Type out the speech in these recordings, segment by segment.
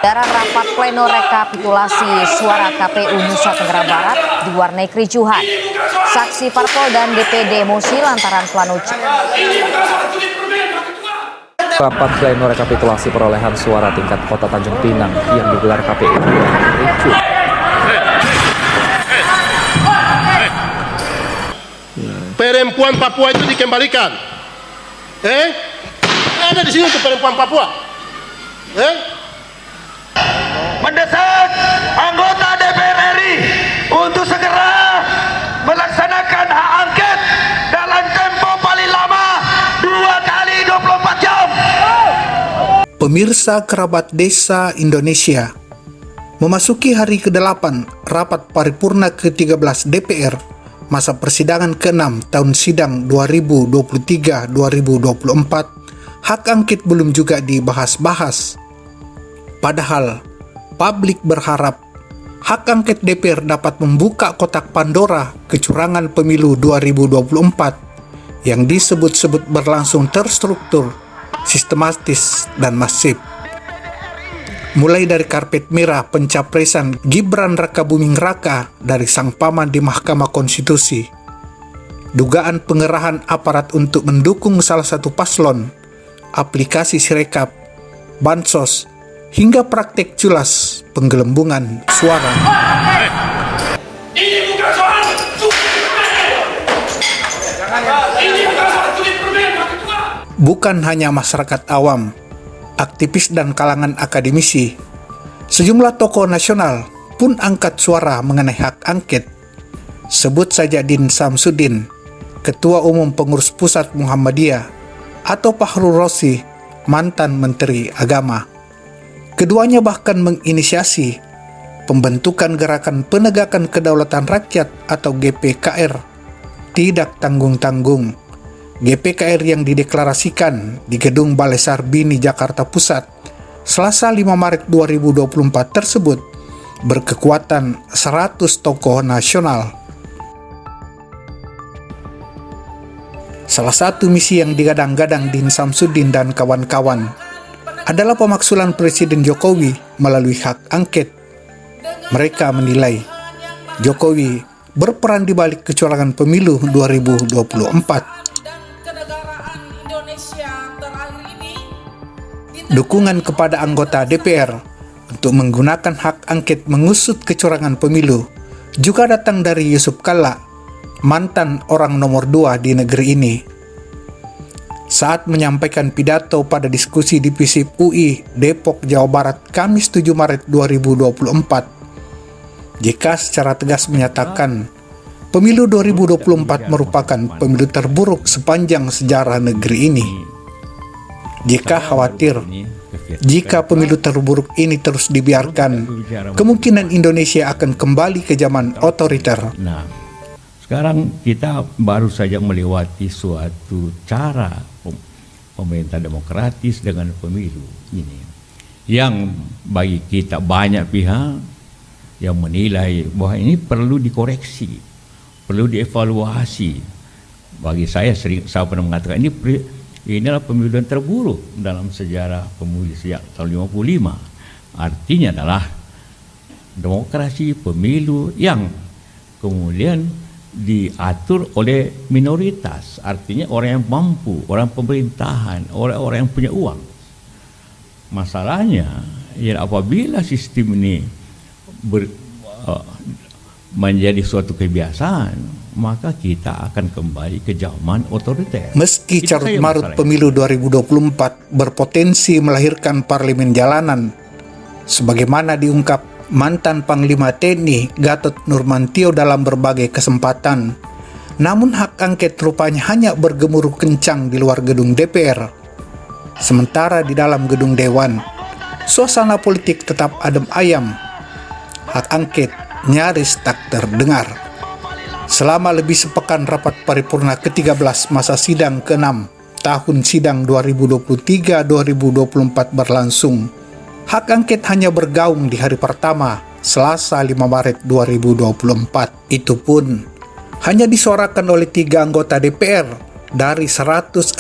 Dalam rapat pleno rekapitulasi suara KPU Nusa Tenggara Barat diwarnai kericuhan. Saksi parpol dan DPD emosi lantaran plano. Rapat pleno rekapitulasi perolehan suara tingkat Kota Tanjung Pinang yang digelar KPU ricuh. Perempuan Papua itu dikembalikan. Ada di sini untuk perempuan Papua. Mendesak anggota DPR RI untuk segera melaksanakan hak angket dalam tempo paling lama 2 kali 24 jam. Pemirsa kerabat desa Indonesia, memasuki hari ke-8 rapat paripurna ke-13 DPR masa persidangan ke-6 tahun sidang 2023-2024, hak angket belum juga dibahas-bahas. Padahal publik berharap hak angket DPR dapat membuka kotak Pandora kecurangan pemilu 2024 yang disebut-sebut berlangsung terstruktur, sistematis, dan masif. Mulai dari karpet merah pencapresan Gibran Rakabuming Raka dari sang paman di Mahkamah Konstitusi, dugaan pengerahan aparat untuk mendukung salah satu paslon, aplikasi Sirekap, bansos, hingga praktek culas penggelembungan suara. Ini bukan soal Bukan hanya masyarakat awam, aktivis dan kalangan akademisi, sejumlah tokoh nasional pun angkat suara mengenai hak angket. Sebut saja Din Samsudin, Ketua Umum Pengurus Pusat Muhammadiyah, atau Fahrul Razi, mantan Menteri Agama. Keduanya bahkan menginisiasi pembentukan Gerakan Penegakan Kedaulatan Rakyat atau GPKR tidak tanggung-tanggung. GPKR yang dideklarasikan di Gedung Balai Sarbini, Jakarta Pusat, Selasa 5 Maret 2024 tersebut berkekuatan 100 tokoh nasional. Salah satu misi yang digadang-gadang Din Samsudin dan kawan-kawan adalah pemaksulan Presiden Jokowi melalui hak angket. Mereka menilai Jokowi berperan di balik kecurangan pemilu 2024. Dukungan kepada anggota DPR untuk menggunakan hak angket mengusut kecurangan pemilu juga datang dari Yusuf Kalla, mantan orang nomor 2 di negeri ini. Saat menyampaikan pidato pada diskusi di FISIP UI Depok, Jawa Barat, Kamis 7 Maret 2024, JK secara tegas menyatakan pemilu 2024 merupakan pemilu terburuk sepanjang sejarah negeri ini. JK khawatir jika pemilu terburuk ini terus dibiarkan, kemungkinan Indonesia akan kembali ke zaman otoriter. Nah, sekarang kita baru saja melewati suatu cara pemerintah demokratis dengan pemilu ini, yang bagi kita banyak pihak yang menilai bahwa ini perlu dikoreksi, perlu dievaluasi. Bagi saya pernah mengatakan inilah pemilu yang terburuk dalam sejarah pemilu sejak tahun 55. Artinya adalah demokrasi pemilu yang kemudian diatur oleh minoritas, artinya orang yang mampu, orang pemerintahan, orang-orang yang punya uang. Masalahnya ya apabila sistem ini menjadi suatu kebiasaan, maka kita akan kembali ke zaman otoriter. Meski carut-marut pemilu 2024 berpotensi melahirkan parlemen jalanan, sebagaimana diungkap mantan Panglima TNI Gatot Nurmantio dalam berbagai kesempatan, namun hak angket rupanya hanya bergemuruh kencang di luar gedung DPR. Sementara di dalam gedung Dewan, suasana politik tetap adem ayam. Hak angket nyaris tak terdengar. Selama lebih sepekan rapat paripurna ke-13 masa sidang ke-6 tahun sidang 2023-2024 berlangsung, hak angket hanya bergaung di hari pertama, Selasa 5 Maret 2024. Itu pun hanya disuarakan oleh 3 anggota DPR dari 164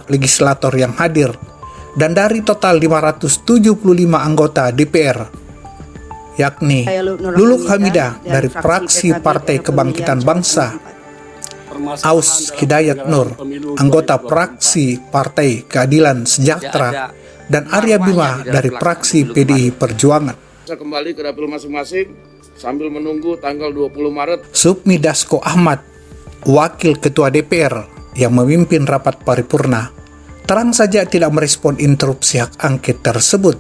legislator yang hadir, dan dari total 575 anggota DPR, yakni Luluk Hamidah dari fraksi Partai Kebangkitan Bangsa, Aus Hidayat Nur, anggota fraksi Partai Keadilan Sejahtera, dan Arya Bima dari fraksi PDI Perjuangan. Bisa kembali ke dapil masing-masing sambil menunggu tanggal 20 Maret. Supmi Dasko Ahmad, Wakil Ketua DPR yang memimpin rapat paripurna, terang saja tidak merespon interupsi hak angket tersebut.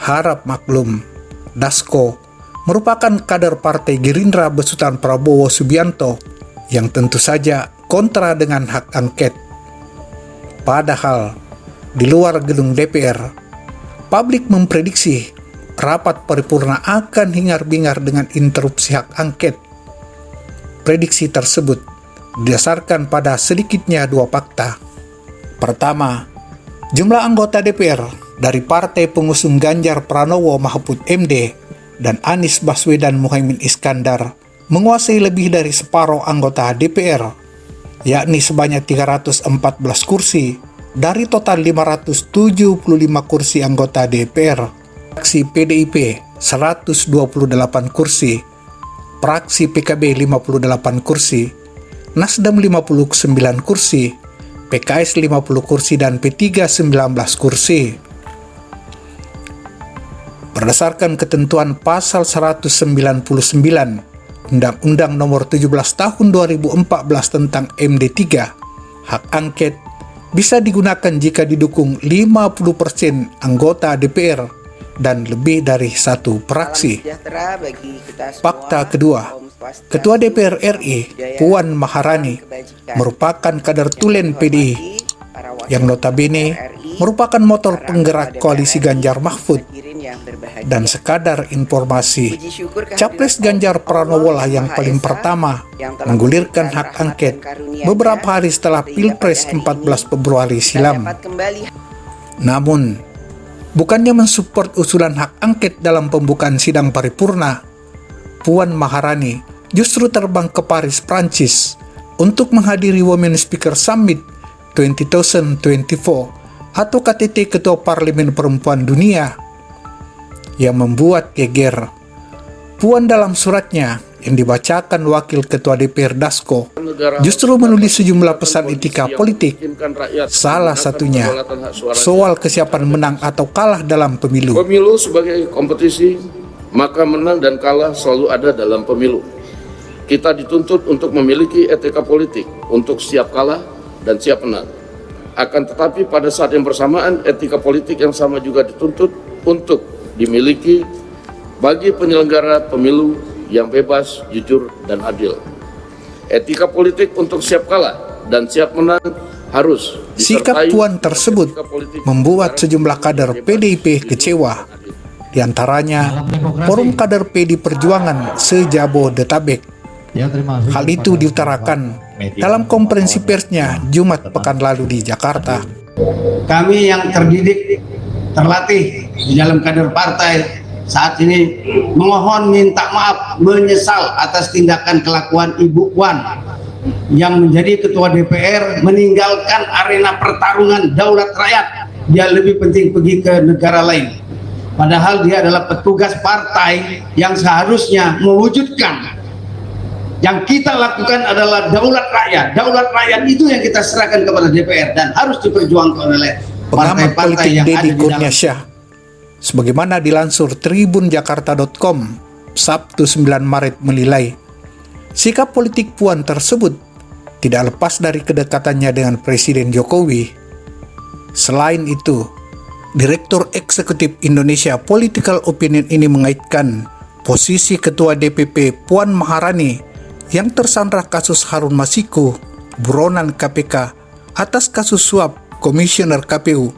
Harap maklum, Dasko merupakan kader Partai Gerindra besutan Prabowo Subianto yang tentu saja kontra dengan hak angket. Padahal di luar gedung DPR, publik memprediksi rapat paripurna akan hingar-bingar dengan interupsi hak angket. Prediksi tersebut didasarkan pada sedikitnya dua fakta. Pertama, jumlah anggota DPR dari partai pengusung Ganjar Pranowo Mahfud MD dan Anies Baswedan Muhaimin Iskandar menguasai lebih dari separuh anggota DPR, yakni sebanyak 314 kursi dari total 575 kursi anggota DPR. Fraksi PDIP 128 kursi, fraksi PKB 58 kursi, Nasdem 59 kursi, PKS 50 kursi, dan P3 19 kursi. Berdasarkan ketentuan pasal 199 Undang-Undang Nomor 17 Tahun 2014 tentang MD3, hak angket bisa digunakan jika didukung 50% anggota DPR dan lebih dari satu fraksi. Fakta kedua, Ketua DPR RI Puan Maharani merupakan kader tulen PDI yang notabene merupakan motor penggerak koalisi Ganjar Mahfud. Dan sekadar informasi, Capres Ganjar Pranowo lah yang paling pertama menggulirkan hak angket beberapa hari setelah Pilpres 14 Februari silam. Namun, bukannya mensupport usulan hak angket dalam pembukaan sidang paripurna, Puan Maharani justru terbang ke Paris, Prancis untuk menghadiri Women Speaker Summit 2024 atau KTT Ketua Parlemen Perempuan Dunia, yang membuat geger. Puan dalam suratnya yang dibacakan Wakil Ketua DPR Dasko justru menulis sejumlah pesan etika politik, salah satunya soal kesiapan menang atau kalah dalam pemilu. Pemilu sebagai kompetisi, maka menang dan kalah selalu ada dalam pemilu. Kita dituntut untuk memiliki etika politik, untuk siap kalah dan siap menang. Akan tetapi pada saat yang bersamaan, etika politik yang sama juga dituntut untuk dimiliki bagi penyelenggara pemilu yang bebas, jujur, dan adil. Etika politik untuk siap kalah dan siap menang harus Sikap Puan tersebut membuat sejumlah kader PDIP kecewa, di antaranya Forum Kader PD Perjuangan se-Jabodetabek. Hal itu diutarakan dalam konferensi persnya Jumat pekan lalu di Jakarta. Kami yang terdidik, terlatih di dalam kader partai saat ini memohon minta maaf, menyesal atas tindakan kelakuan Ibu Puan yang menjadi ketua DPR, meninggalkan arena pertarungan daulat rakyat. Dia lebih penting pergi ke negara lain, padahal dia adalah petugas partai yang seharusnya mewujudkan. Yang kita lakukan adalah daulat rakyat. Daulat rakyat itu yang kita serahkan kepada DPR dan harus diperjuangkan oleh Pengamat partai-partai politik yang ada Deddy di dalam. Kurniasyah, sebagaimana dilansur tribunjakarta.com Sabtu 9 Maret menilai, sikap politik Puan tersebut tidak lepas dari kedekatannya dengan Presiden Jokowi. Selain itu, Direktur Eksekutif Indonesia Political Opinion ini mengaitkan posisi Ketua DPP Puan Maharani yang tersandra kasus Harun Masiku, buronan KPK atas kasus suap Komisioner KPU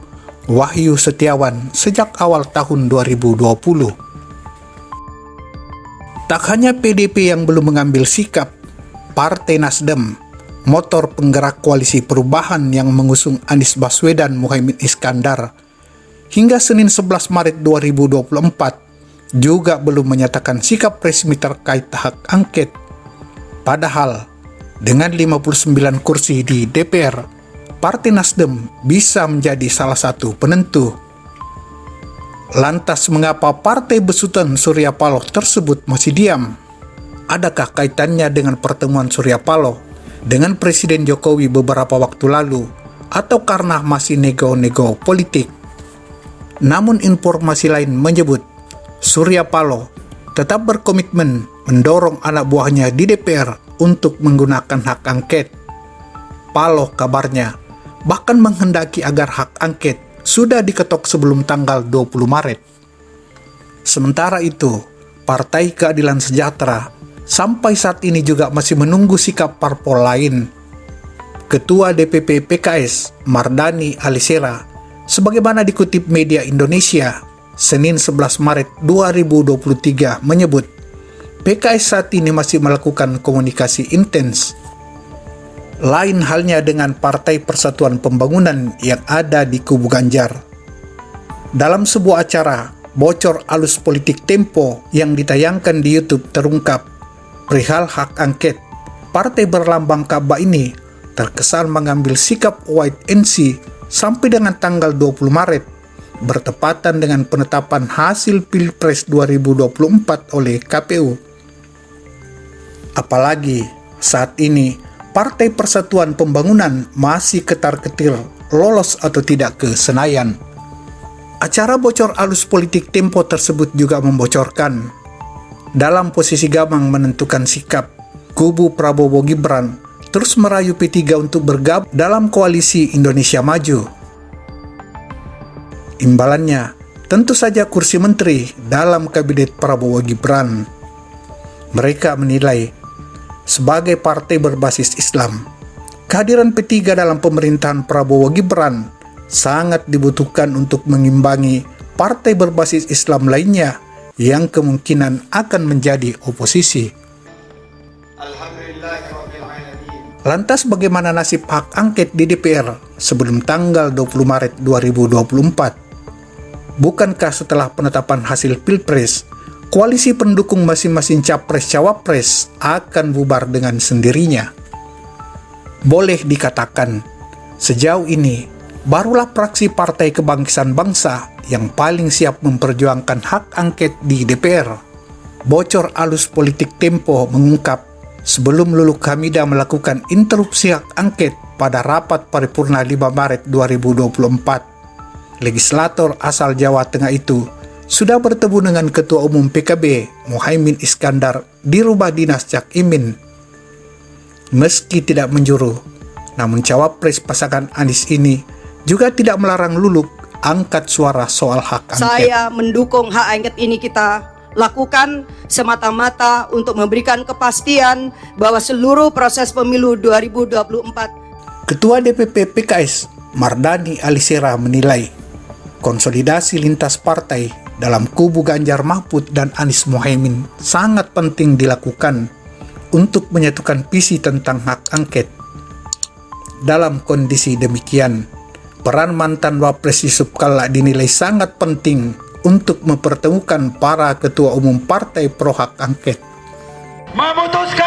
Wahyu Setiawan sejak awal tahun 2020. Tak hanya PDIP yang belum mengambil sikap, Partai Nasdem, motor penggerak koalisi perubahan yang mengusung Anies Baswedan Muhaimin Iskandar, hingga Senin 11 Maret 2024 juga belum menyatakan sikap resmi terkait hak angket. Padahal, dengan 59 kursi di DPR, Partai Nasdem bisa menjadi salah satu penentu. Lantas mengapa partai besutan Surya Paloh tersebut masih diam? Adakah kaitannya dengan pertemuan Surya Paloh dengan Presiden Jokowi beberapa waktu lalu, atau karena masih nego-nego politik? Namun informasi lain menyebut Surya Paloh tetap berkomitmen mendorong anak buahnya di DPR untuk menggunakan hak angket. Paloh kabarnya bahkan menghendaki agar hak angket sudah diketok sebelum tanggal 20 Maret. Sementara itu, Partai Keadilan Sejahtera sampai saat ini juga masih menunggu sikap parpol lain. Ketua DPP PKS Mardani Alisera, sebagaimana dikutip media Indonesia, Senin 11 Maret 2023 menyebut PKS saat ini masih melakukan komunikasi intens. Lain halnya dengan Partai Persatuan Pembangunan yang ada di kubu Ganjar. Dalam sebuah acara bocor alus politik Tempo yang ditayangkan di YouTube terungkap perihal hak angket, partai berlambang Ka'bah ini terkesan mengambil sikap wait and see sampai dengan tanggal 20 Maret, bertepatan dengan penetapan hasil Pilpres 2024 oleh KPU. Apalagi saat ini Partai Persatuan Pembangunan masih ketar-ketir lolos atau tidak ke Senayan. Acara bocor alus politik Tempo tersebut juga membocorkan dalam posisi gamang menentukan sikap, kubu Prabowo Gibran terus merayu P3 untuk bergabung dalam koalisi Indonesia Maju. Imbalannya tentu saja kursi menteri dalam kabinet Prabowo Gibran. Mereka menilai, sebagai partai berbasis Islam, kehadiran P3 dalam pemerintahan Prabowo Gibran sangat dibutuhkan untuk mengimbangi partai berbasis Islam lainnya yang kemungkinan akan menjadi oposisi. Lantas bagaimana nasib hak angket di DPR sebelum tanggal 20 Maret 2024? Bukankah setelah penetapan hasil Pilpres, koalisi pendukung masing-masing capres-cawapres akan bubar dengan sendirinya? Boleh dikatakan, sejauh ini barulah fraksi Partai Kebangkitan Bangsa yang paling siap memperjuangkan hak angket di DPR. Bocor alus politik Tempo mengungkap sebelum Luluh Hamidah melakukan interupsi hak angket pada rapat paripurna 5 Maret 2024. Legislator asal Jawa Tengah itu sudah bertemu dengan Ketua Umum PKB Muhaimin Iskandar di rumah dinas Cak Imin. Meski tidak menjuru, namun cawapres pasangan Anies ini juga tidak melarang Luluh angkat suara soal hak angket. Saya mendukung hak angket ini kita lakukan semata-mata untuk memberikan kepastian bahwa seluruh proses pemilu 2024. Ketua DPP PKS Mardani Alisera menilai konsolidasi lintas partai dalam kubu Ganjar Mahfud dan Anies Muhaimin sangat penting dilakukan untuk menyatukan visi tentang hak angket. Dalam kondisi demikian, peran mantan Wapres Yusuf Kalla dinilai sangat penting untuk mempertemukan para ketua umum partai pro hak angket. Memutuskan